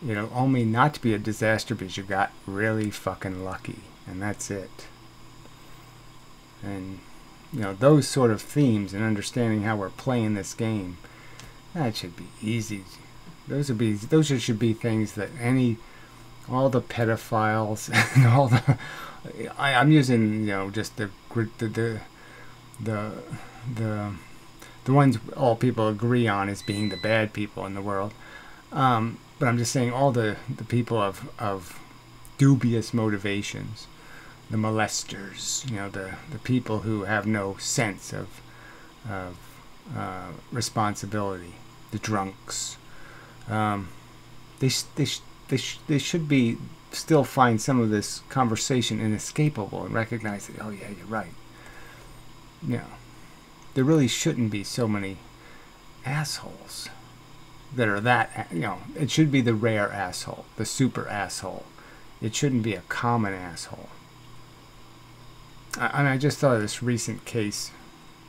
it'll only not be a disaster because you got really fucking lucky. And that's it. And, those sort of themes and understanding how we're playing this game, that should be easy. Those should be things that all the pedophiles and all the... I'm using, just the ones all people agree on as being the bad people in the world. But I'm just saying all the people of dubious motivations, the molesters, the people who have no sense of responsibility, the drunks. They they should be still find some of this conversation inescapable and recognize that, oh yeah, you're right. You know, there really shouldn't be so many assholes that are that, you know, it should be the rare asshole, the super asshole. It shouldn't be a common asshole. And I just thought of this recent case,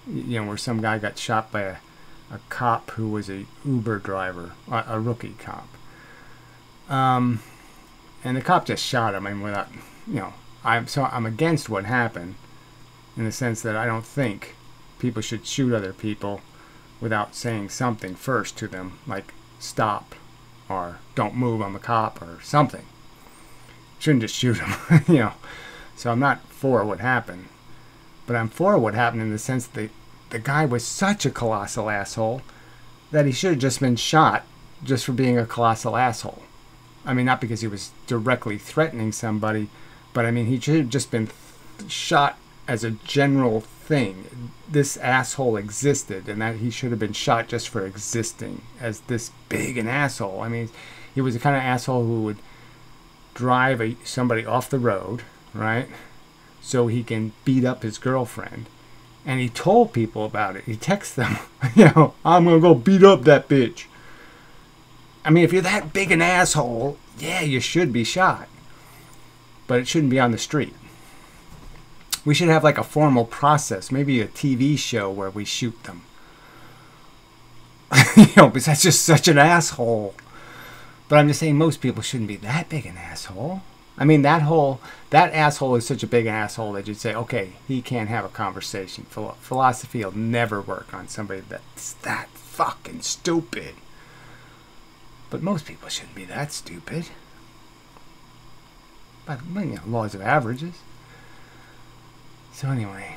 you know, where some guy got shot by a cop who was a Uber driver, a rookie cop. And the cop just shot him, and without, you know, I'm against what happened, in the sense that I don't think people should shoot other people without saying something first to them, like stop, or don't move, I'm a cop, or something. Shouldn't just shoot him, you know. So I'm not for what happened, but I'm for what happened in the sense that the guy was such a colossal asshole that he should have just been shot just for being a colossal asshole. I mean, not because he was directly threatening somebody, but I mean, he should have just been shot as a general thing. This asshole existed, and that he should have been shot just for existing as this big an asshole. I mean, he was the kind of asshole who would drive somebody off the road, right, so he can beat up his girlfriend. And he told people about it. He texted them, you know, I'm going to go beat up that bitch. I mean, if you're that big an asshole, yeah, you should be shot. But it shouldn't be on the street. We should have like a formal process, maybe a TV show where we shoot them. You know, because that's just such an asshole. But I'm just saying most people shouldn't be that big an asshole. I mean, that asshole is such a big asshole that you'd say, okay, he can't have a conversation. Philosophy will never work on somebody that's that fucking stupid. But most people shouldn't be that stupid. But, you know, laws of averages. So anyway.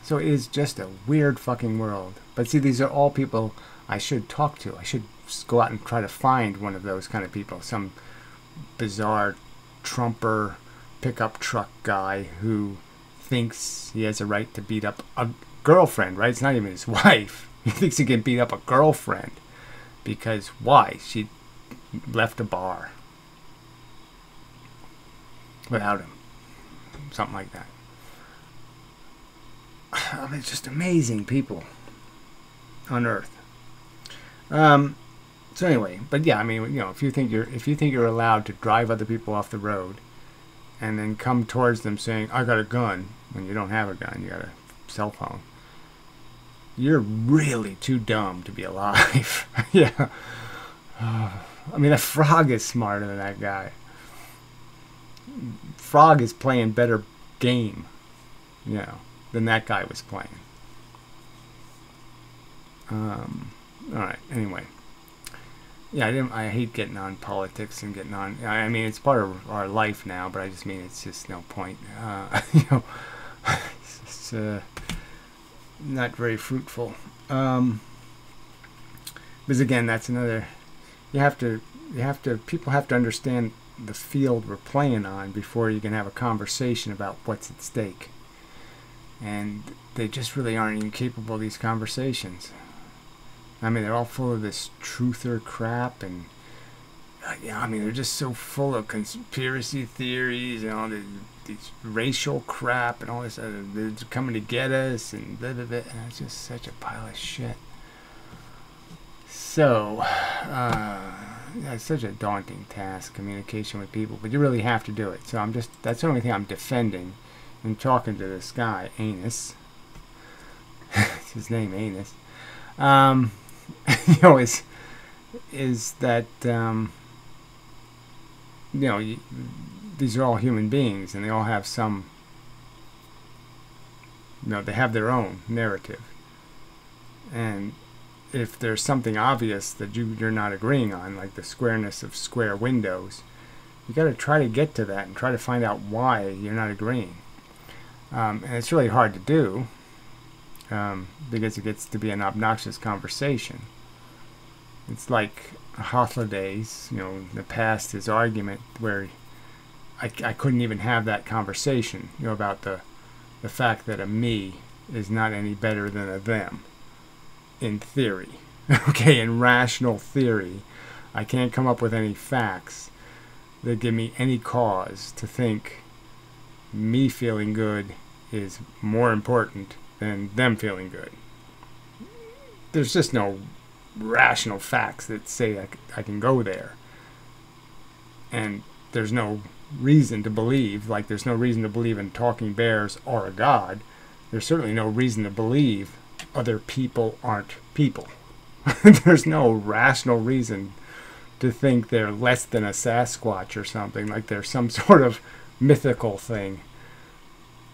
So it is just a weird fucking world. But see, these are all people I should talk to. I should go out and try to find one of those kind of people. Some bizarre Trumper pickup truck guy who thinks he has a right to beat up a girlfriend, right? It's not even his wife. He thinks he can beat up a girlfriend because why? She left a bar without him. Something like that. I mean, it's just amazing people on Earth. So anyway, but yeah, I mean, you know, if you think you're allowed to drive other people off the road, and then come towards them saying, "I got a gun," when you don't have a gun, you got a cell phone, you're really too dumb to be alive. Yeah. I mean, that frog is smarter than that guy. Frog is playing better game, you know, than that guy was playing. All right. Anyway. Yeah, I hate getting on politics and getting on. I mean, it's part of our life now, but I just mean it's just no point. You know, it's not very fruitful. Because again, that's another. People have to understand the field we're playing on before you can have a conversation about what's at stake. And they just really aren't even capable of these conversations. I mean, they're all full of this truther crap, and yeah, I mean, they're just so full of conspiracy theories and all these racial crap and all this. They're coming to get us and blah, blah, blah. And it's just such a pile of shit. So, it's such a daunting task, communication with people, but you really have to do it. So that's the only thing I'm defending in talking to this guy, Anus. It's his name, Anus. You know, is that, you know, these are all human beings, and they all have some, you know, they have their own narrative. And if there's something obvious that you're not agreeing on, like the squareness of square windows, you got to try to get to that and try to find out why you're not agreeing. And it's really hard to do. Because it gets to be an obnoxious conversation. It's like Holidays, you know, in the past, his argument where I couldn't even have that conversation, you know, about the fact that a me is not any better than a them, in theory. Okay, in rational theory, I can't come up with any facts that give me any cause to think me feeling good is more important than them feeling good. There's just no rational facts that say I can go there. And there's no reason to believe, like there's no reason to believe in talking bears or a god. There's certainly no reason to believe other people aren't people. There's no rational reason to think they're less than a Sasquatch or something, like they're some sort of mythical thing,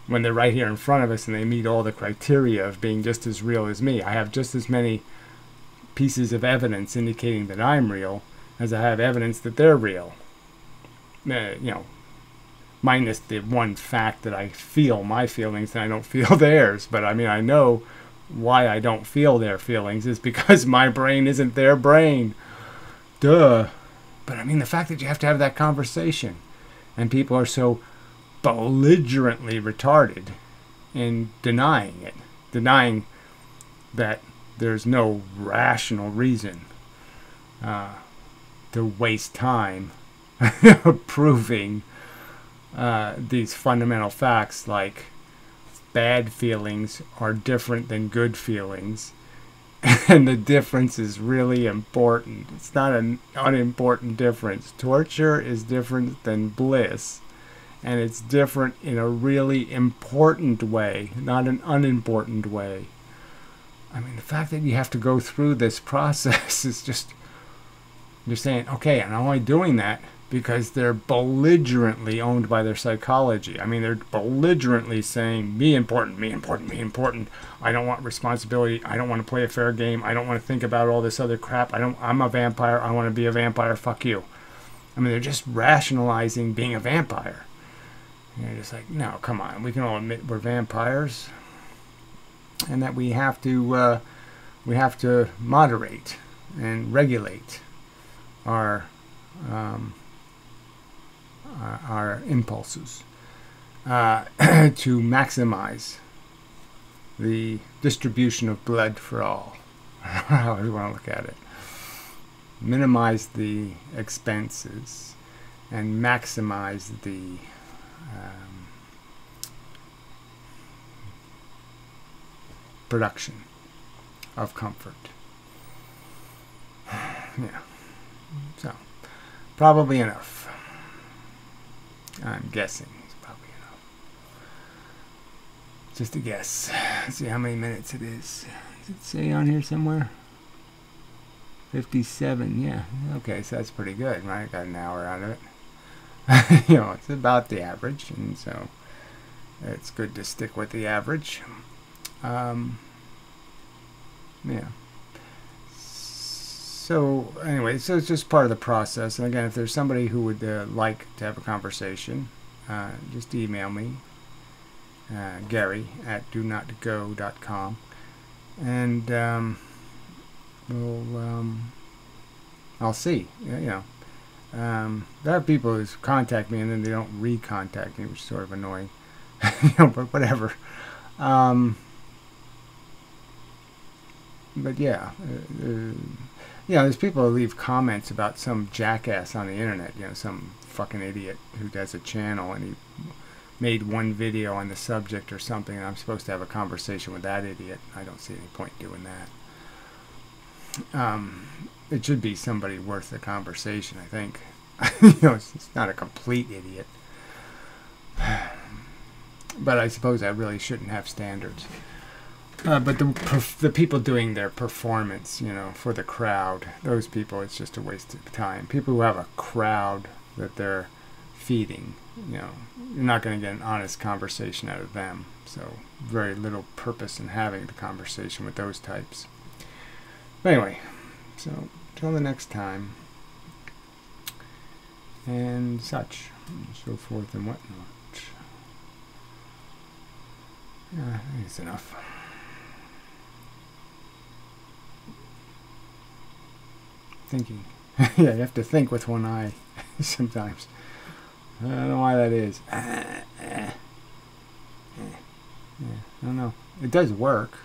when they're right here in front of us and they meet all the criteria of being just as real as me. I have just as many pieces of evidence indicating that I'm real as I have evidence that they're real. Minus the one fact that I feel my feelings and I don't feel theirs. But I mean, I know why I don't feel their feelings is because my brain isn't their brain. Duh. But I mean, the fact that you have to have that conversation and people are so belligerently retarded in denying it, denying that there's no rational reason to waste time proving these fundamental facts, like bad feelings are different than good feelings, and the difference is really important. It's not an unimportant difference. Torture is different than bliss, and it's different in a really important way, not an unimportant way. I mean, the fact that you have to go through this process is just, you're saying, okay, and I'm only doing that because they're belligerently owned by their psychology. I mean, they're belligerently saying, me important, me important, me important. I don't want responsibility. I don't want to play a fair game. I don't want to think about all this other crap. I'm a vampire. I want to be a vampire. Fuck you. I mean, they're just rationalizing being a vampire. And you're just like, no, come on. We can all admit we're vampires. And that we have to moderate and regulate our impulses to maximize the distribution of blood for all. However you want to look at it. Minimize the expenses and maximize the production of comfort. Yeah. So, probably enough. I'm guessing it's probably enough. Just a guess. Let's see how many minutes it is. Does it say on here somewhere? 57, yeah. Okay, so that's pretty good, right? Got an hour out of it. It's about the average, and so it's good to stick with the average. Yeah. So anyway, so it's just part of the process. And again, if there's somebody who would like to have a conversation, just email me, Gary@donotgo.com, and I'll see. There are people who contact me and then they don't re-contact me, which is sort of annoying. But whatever. But yeah, there's people who leave comments about some jackass on the internet, some fucking idiot who does a channel and he made one video on the subject or something, and I'm supposed to have a conversation with that idiot. I don't see any point doing that. It should be somebody worth the conversation, I think. It's not a complete idiot. But I suppose I really shouldn't have standards. But the people doing their performance, for the crowd, those people, it's just a waste of time. People who have a crowd that they're feeding, you're not going to get an honest conversation out of them. So very little purpose in having the conversation with those types. But anyway, so till the next time, and such, and so forth and whatnot. I think it's enough. Thinking. Yeah, you have to think with one eye sometimes. I don't know why that is. Yeah, I don't know. It does work.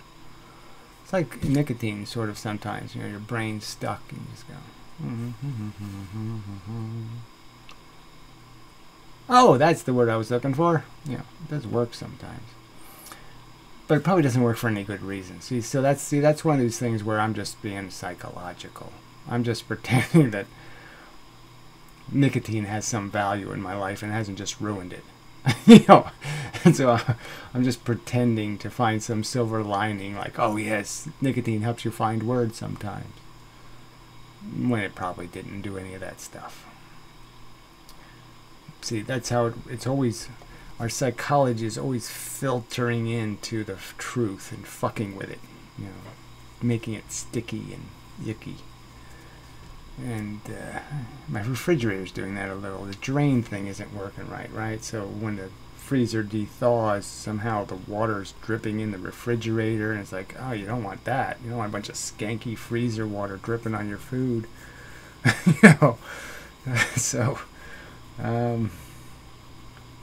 It's like nicotine, sort of, sometimes. Your brain's stuck and you just go, Oh, that's the word I was looking for. Yeah, it does work sometimes, but it probably doesn't work for any good reason. That's one of these things where I'm just being psychological. I'm just pretending that nicotine has some value in my life and hasn't just ruined it. And so I'm just pretending to find some silver lining, like, oh yes, nicotine helps you find words sometimes, when it probably didn't do any of that stuff. See, that's how it's always, our psychology is always filtering into the truth and fucking with it, making it sticky and yucky. And my refrigerator's doing that a little. The drain thing isn't working right? So when the freezer dethaws, somehow the water's dripping in the refrigerator, and it's like, oh, you don't want that. You don't want a bunch of skanky freezer water dripping on your food. So,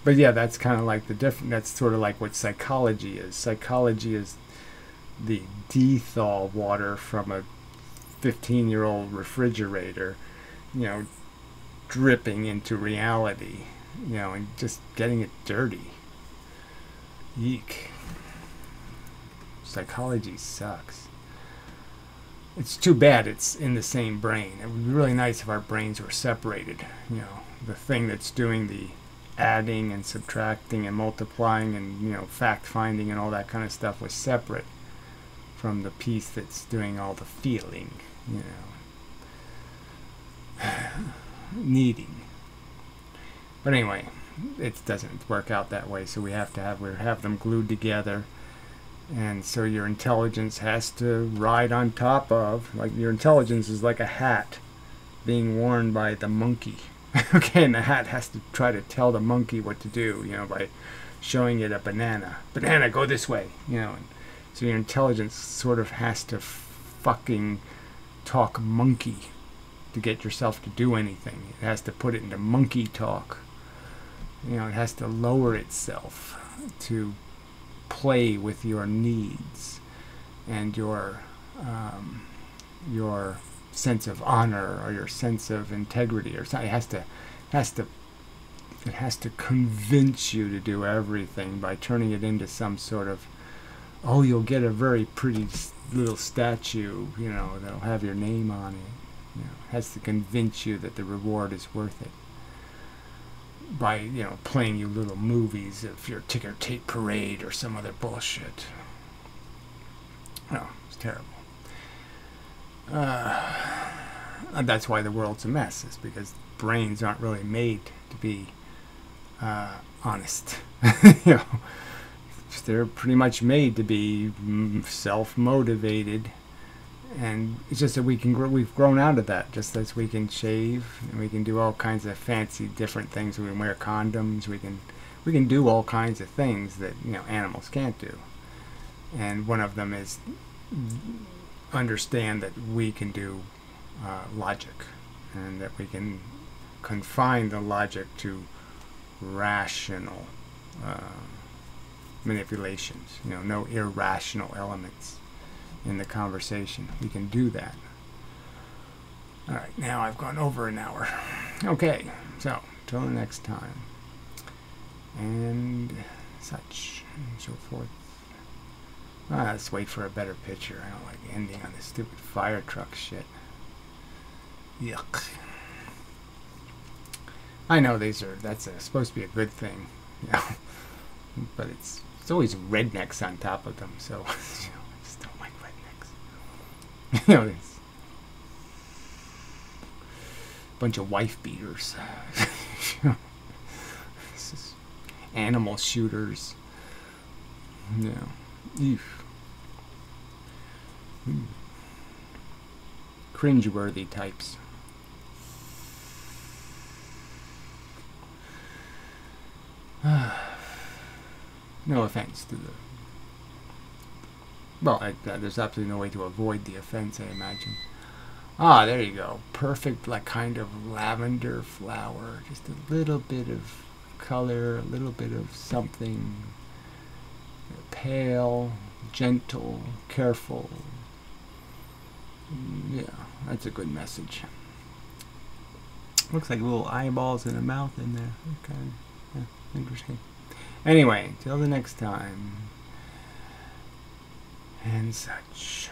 but yeah, that's kind of like that's sort of like what psychology is. Psychology is the dethaw water from a 15-year-old refrigerator, dripping into reality, and just getting it dirty. Yeek. Psychology sucks. It's too bad it's in the same brain. It would be really nice if our brains were separated. The thing that's doing the adding and subtracting and multiplying and, fact finding and all that kind of stuff was separate from the piece that's doing all the feeling, needing. But anyway, it doesn't work out that way, so we have them glued together. And so your intelligence has to ride on top of, like, your intelligence is like a hat being worn by the monkey. Okay, and the hat has to try to tell the monkey what to do, by showing it a banana. Banana, go this way, and so your intelligence sort of has to fucking talk monkey to get yourself to do anything. It has to put it into monkey talk. It has to lower itself to play with your needs and your sense of honor or your sense of integrity or something. It has to convince you to do everything by turning it into some sort of, oh, you'll get a very pretty little statue, that'll have your name on it. It has to convince you that the reward is worth it by, playing you little movies of your ticker tape parade or some other bullshit. Oh, it's terrible. And that's why the world's a mess, is because brains aren't really made to be honest. They're pretty much made to be self-motivated, and it's just that we've grown out of that. Just as we can shave and we can do all kinds of fancy different things. We can wear condoms. We can do all kinds of things that animals can't do. And one of them is understand that we can do logic, and that we can confine the logic to rational manipulations, no irrational elements in the conversation. We can do that. Alright, now I've gone over an hour. Okay, so till the next time, and such and so forth. Let's wait for a better picture. I don't like ending on this stupid fire truck shit. Yuck. I know that's supposed to be a good thing, but it's always rednecks on top of them, so I just don't like rednecks. It's a bunch of wife beaters. This is animal shooters. Eef. Cringeworthy types. No offense to the... Well, there's absolutely no way to avoid the offense, I imagine. Ah, there you go. Perfect, like, kind of lavender flower. Just a little bit of color, a little bit of something. Pale, gentle, careful. Yeah, that's a good message. Looks like little eyeballs and a mouth in there. Okay, yeah, interesting. Anyway, till the next time, and such.